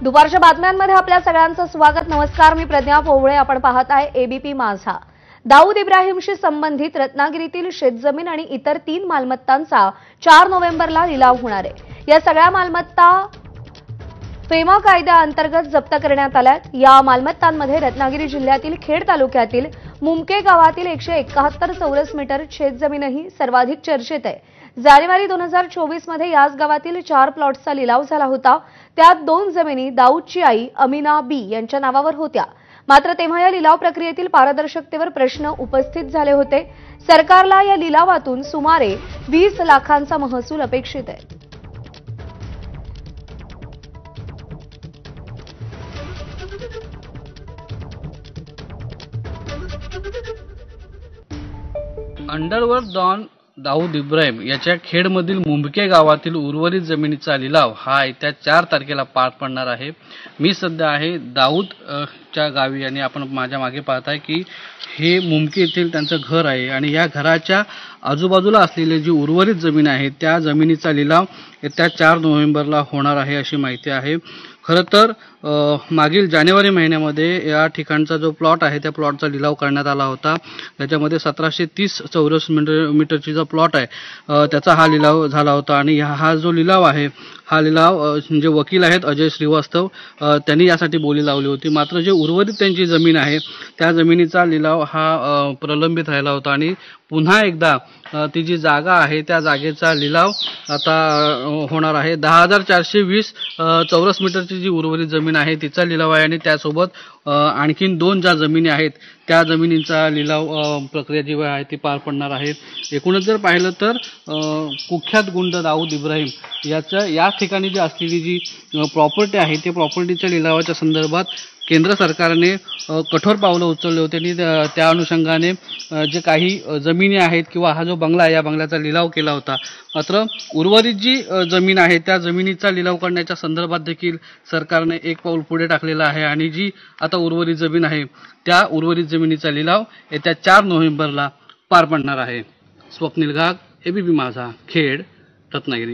दुपारच्या बातम्यांमध्ये आपल्या सगळ्यांचं स्वागत। नमस्कार, मी प्रज्ञा पोवळे। आपण पाहत आहे एबीपी माझा। दाऊद इब्राहिमशी संबंधित रत्नागिरीतील शेतजमीन आणि इतर 3 मालमत्तांचा 4 नोव्हेंबरला लिलाव होणार आहे। या सगळ्या मालमत्ता फेमा कायद्याअंतर्गत जप्त करण्यात आल्या। या मालमत्तांमध्ये रत्नागिरी जिल्ह्यातील खेड तालुक्यातील मुमके गावातील 171 चौरस मीटर शेतजमीनही सर्वाधिक चर्चेत आहे। जानेवारी 2024 मध्ये याच गावातील 4 प्लॉट्सचा लिलाव झाला होता। त्यात 2 जमिनी दाऊदची आई अमिना बी यांच्या नावावर होत्या। मात्र तेव्हा या लिलाव प्रक्रियेतील पारदर्शकतेवर प्रश्न उपस्थित झाले होते। सरकारला या लिलावातून सुमारे 20 लाखांचा महसूल अपेक्षित आहे। अंडरवर्ल्ड डॉन दाऊद इब्राहिम याच्या खेडमधील मुमके गावातील उर्वरित जमिनीचा लिलाव हा येत्या 4 तारखेला पार पडणार आहे। मी सध्या आहे दाऊदच्या गावी आणि आपण माझ्या मागे पाहताय की हे मुमके येथील त्यांचं घर आहे आणि या घराच्या आजूबाजूला असलेली जी उर्वरित जमीन आहे त्या जमिनीचा लिलाव येत्या 4 नोव्हेंबरला होणार आहे अशी माहिती आहे। खरं तर मागील जानेवारी महिन्यामध्ये या ठिकाणचा जो प्लॉट आहे त्या प्लॉटचा लिलाव करण्यात आला होता। त्याच्यामध्ये 1730 चौरस मीटरची जो प्लॉट आहे त्याचा हा लिलाव झाला होता आणि हा जो लिलाव आहे हा लिलाव जे वकील आहेत अजय श्रीवास्तव त्यांनी यासाठी बोली लावली होती। मात्र जे उर्वरित त्यांची जमीन आहे त्या जमिनीचा लिलाव हा प्रलंबित राहिला होता आणि पुन्हा एकदा ती जी जागा आहे त्या जागेचा लिलाव आता होणार आहे। 10,420 चौरस मीटरची जी उर्वरित जमीन आहे तिचा लिलाव आहे आणि त्यासोबत आणखीन 2 ज्या जमिनी आहेत त्या जमिनींचा लिलाव प्रक्रिया जी आहे ती पार पडणार आहे। एकूणच जर पाहिलं तर कुख्यात गुंड दाऊद इब्राहिम या ठिकाणी जी असलेली जी प्रॉपर्टी आहे ते प्रॉपर्टीच्या लिलावाच्या संदर्भात केंद्र सरकारने कठोर पावलं उचलले होते आणि त्या अनुषंगाने जे काही जमिनी आहेत किंवा हा जो बंगला आहे या बंगल्याचा लिलाव केला होता। मात्र उर्वरित जी जमीन आहे त्या जमिनीचा लिलाव करण्याच्या संदर्भात देखील सरकारने एक पाऊल पुढे टाकलेलं आहे आणि जी आता उर्वरित जमीन आहे त्या उर्वरित जमिनीचा लिलाव येत्या 4 नोव्हेंबरला पार पडणार आहे। स्वप्नील घाग, एबीपी माझा, खेड, रत्नागिरी।